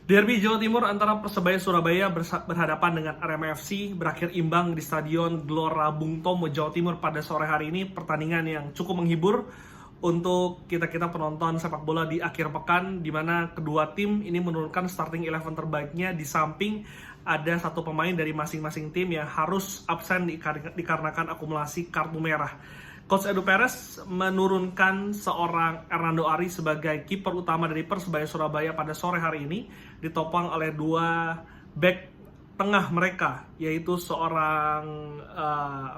Derby Jawa Timur antara Persebaya Surabaya berhadapan dengan Arema FC berakhir imbang di Stadion Gelora Bung Tomo, Jawa Timur pada sore hari ini. Pertandingan yang cukup menghibur untuk kita-kita penonton sepak bola di akhir pekan, di mana kedua tim ini menurunkan starting 11 terbaiknya, di samping ada satu pemain dari masing-masing tim yang harus absen dikarenakan akumulasi kartu merah. Coach Edu Perez menurunkan seorang Hernando Ari sebagai kiper utama dari Persebaya Surabaya pada sore hari ini, ditopang oleh dua back tengah mereka, yaitu seorang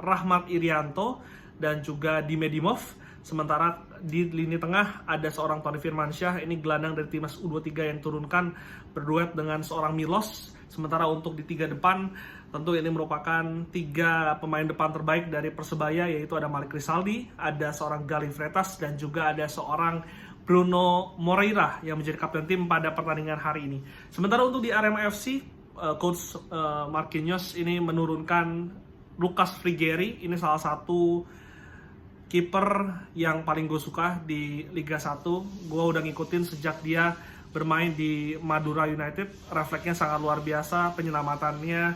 Rahmat Irianto dan juga Dimedimov. Sementara di lini tengah ada seorang Tony Firmansyah, ini gelandang dari timnas U23 yang turunkan berduet dengan seorang Milos. Sementara untuk di tiga depan, tentu ini merupakan tiga pemain depan terbaik dari Persebaya, yaitu ada Malik Rizaldi, ada seorang Galih Freitas, dan juga ada seorang Bruno Moreira yang menjadi kapten tim pada pertandingan hari ini. Sementara untuk di Arema FC, Coach Marquinhos ini menurunkan Lucas Frigeri, ini salah satu kiper yang paling gue suka di Liga 1. Gue udah ngikutin sejak dia bermain di Madura United. Refleksnya sangat luar biasa, penyelamatannya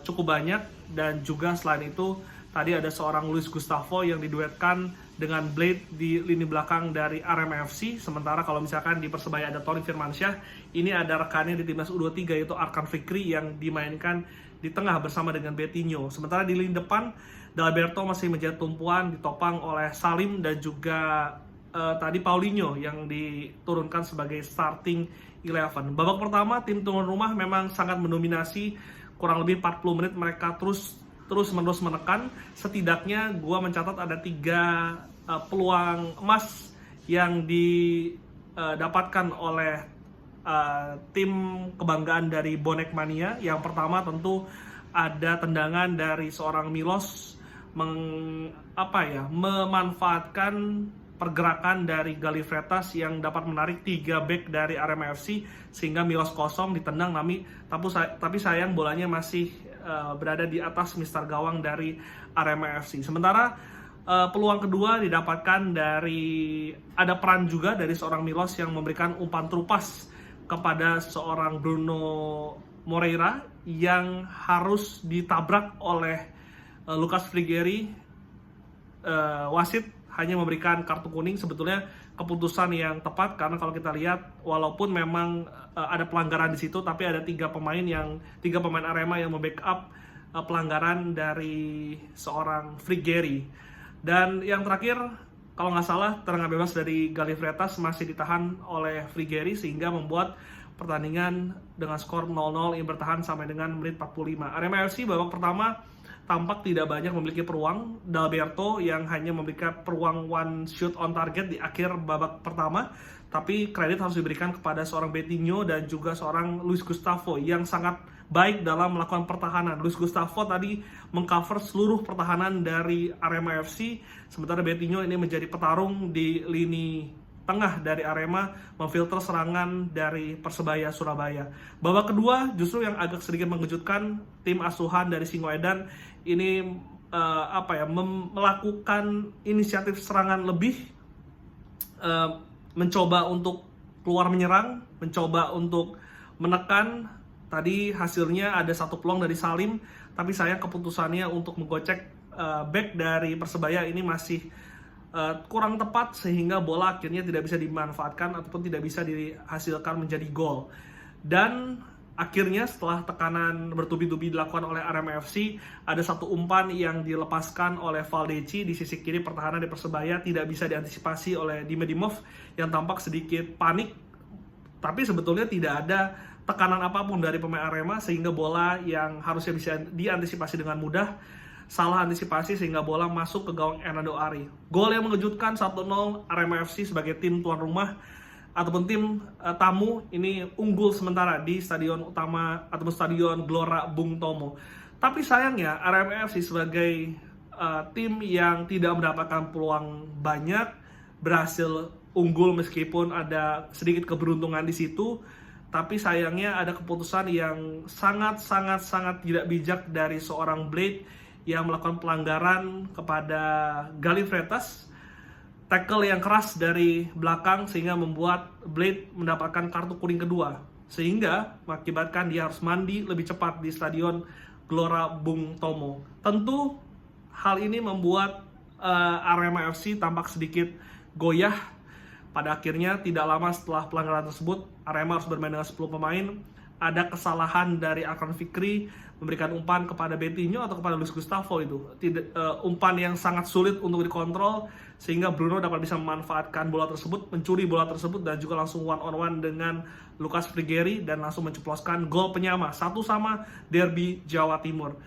cukup banyak, dan juga selain itu tadi ada seorang Luis Gustavo yang diduetkan dengan Blade di lini belakang dari Arema FC. Sementara kalau misalkan di Persebaya ada Tony Firmansyah, ini ada rekannya di timnas U23 yaitu Arkan Fikri yang dimainkan di tengah bersama dengan Betinho. Sementara di lini depan Dalberto masih menjadi tumpuan, ditopang oleh Salim dan juga tadi Paulinho yang diturunkan sebagai starting 11. Babak pertama tim tuan rumah memang sangat mendominasi, kurang lebih 40 menit mereka terus menerus menekan. Setidaknya gua mencatat ada 3 peluang emas yang didapatkan oleh tim kebanggaan dari Bonek Mania. Yang pertama tentu ada tendangan dari seorang Milos memanfaatkan pergerakan dari Galih Freitas yang dapat menarik 3 back dari Arema FC sehingga Milos kosong ditendang tapi sayang bolanya masih berada di atas mister gawang dari Arema FC. Sementara peluang kedua didapatkan ada peran juga dari seorang Milos yang memberikan umpan trupas kepada seorang Bruno Moreira yang harus ditabrak oleh Lucas Frigeri. Wasit hanya memberikan kartu kuning. Sebetulnya keputusan yang tepat, karena kalau kita lihat walaupun memang ada pelanggaran di situ, tapi ada 3 pemain Arema yang membackup pelanggaran dari seorang Frigeri. Dan yang terakhir, kalau nggak salah, tendangan bebas dari Galih Freitas masih ditahan oleh Frigeri sehingga membuat pertandingan dengan skor 0-0 yang bertahan sampai dengan menit 45. Arema FC babak pertama tampak tidak banyak memiliki peluang. Dalberto yang hanya memberikan peluang one shoot on target di akhir babak pertama, tapi kredit harus diberikan kepada seorang Betinho dan juga seorang Luis Gustavo yang sangat baik dalam melakukan pertahanan. Luis Gustavo tadi mengcover seluruh pertahanan dari Arema FC, sementara Betinho ini menjadi petarung di lini tengah dari Arema, memfilter serangan dari Persebaya Surabaya. Babak kedua justru yang agak sedikit mengejutkan, tim asuhan dari Singoedan ini melakukan inisiatif serangan lebih, mencoba untuk keluar menyerang, mencoba untuk menekan. Tadi hasilnya ada 1 peluang dari Salim, tapi sayang keputusannya untuk menggocek back dari Persebaya ini masih kurang tepat sehingga bola akhirnya tidak bisa dimanfaatkan ataupun tidak bisa dihasilkan menjadi gol. Dan akhirnya setelah tekanan bertubi-tubi dilakukan oleh Arema FC, ada 1 umpan yang dilepaskan oleh Valdeci di sisi kiri pertahanan di Persebaya, tidak bisa diantisipasi oleh Dimedimov yang tampak sedikit panik, tapi sebetulnya tidak ada tekanan apapun dari pemain Arema sehingga bola yang harusnya bisa diantisipasi dengan mudah salah antisipasi sehingga bola masuk ke gawang Hernando Ari. Gol yang mengejutkan 1-0, Arema FC sebagai tim tuan rumah ataupun tim tamu ini unggul sementara di stadion utama ataupun stadion Gelora Bung Tomo. Tapi sayangnya Arema FC sebagai tim yang tidak mendapatkan peluang banyak berhasil unggul meskipun ada sedikit keberuntungan di situ. Tapi sayangnya ada keputusan yang sangat tidak bijak dari seorang Blade yang melakukan pelanggaran kepada Galih Freitas. Tackle yang keras dari belakang sehingga membuat Blade mendapatkan kartu kuning kedua. sehingga mengakibatkan dia harus mandi lebih cepat di Stadion Gelora Bung Tomo. Tentu hal ini membuat Arema FC tampak sedikit goyah. Pada akhirnya tidak lama setelah pelanggaran tersebut, Arema harus bermain dengan 10 pemain. Ada kesalahan dari Akran Fikri memberikan umpan kepada Betinho atau kepada Luis Gustavo, itu umpan yang sangat sulit untuk dikontrol, sehingga Bruno dapat bisa memanfaatkan bola tersebut, mencuri bola tersebut, dan juga langsung one on one dengan Lucas Frigeri dan langsung menceploskan gol penyama 1-1 derby Jawa Timur.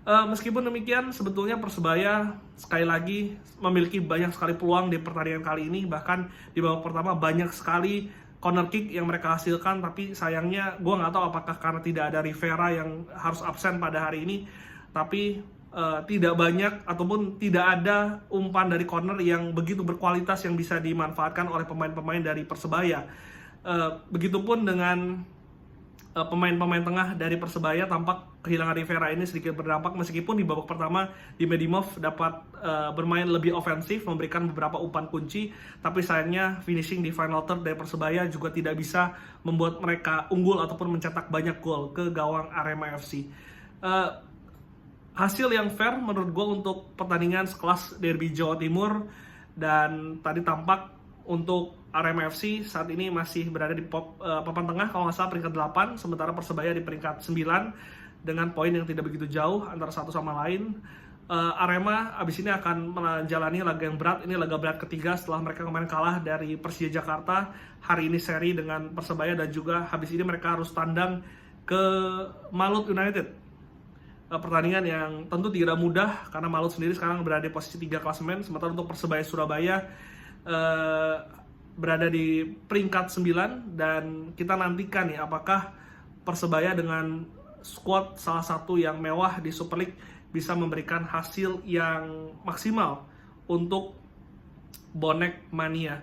Meskipun demikian, sebetulnya Persebaya sekali lagi memiliki banyak sekali peluang di pertandingan kali ini. Bahkan di babak pertama banyak sekali corner kick yang mereka hasilkan, tapi sayangnya gue nggak tahu apakah karena tidak ada Rivera yang harus absen pada hari ini, tapi tidak banyak ataupun tidak ada umpan dari corner yang begitu berkualitas yang bisa dimanfaatkan oleh pemain-pemain dari Persebaya. Begitupun dengan pemain-pemain tengah dari Persebaya, tampak kehilangan Rivera ini sedikit berdampak, meskipun di babak pertama di Medimov dapat bermain lebih ofensif, memberikan beberapa umpan kunci, tapi sayangnya finishing di final third dari Persebaya juga tidak bisa membuat mereka unggul ataupun mencetak banyak gol ke gawang Arema FC. Hasil yang fair menurut gue untuk pertandingan sekelas derby Jawa Timur, dan tadi tampak untuk Arema FC saat ini masih berada di papan tengah, kalau nggak salah peringkat 8, sementara Persebaya di peringkat 9 dengan poin yang tidak begitu jauh antara satu sama lain. Arema abis ini akan menjalani laga yang berat, ini laga berat ketiga setelah mereka kemarin kalah dari Persija Jakarta. Hari ini seri dengan Persebaya, dan juga habis ini mereka harus tandang ke Malut United. Pertandingan yang tentu tidak mudah karena Malut sendiri sekarang berada di posisi 3 klasemen, sementara untuk Persebaya Surabaya berada di peringkat 9, dan kita nantikan nih apakah Persebaya dengan squad salah satu yang mewah di Super League bisa memberikan hasil yang maksimal untuk bonek mania.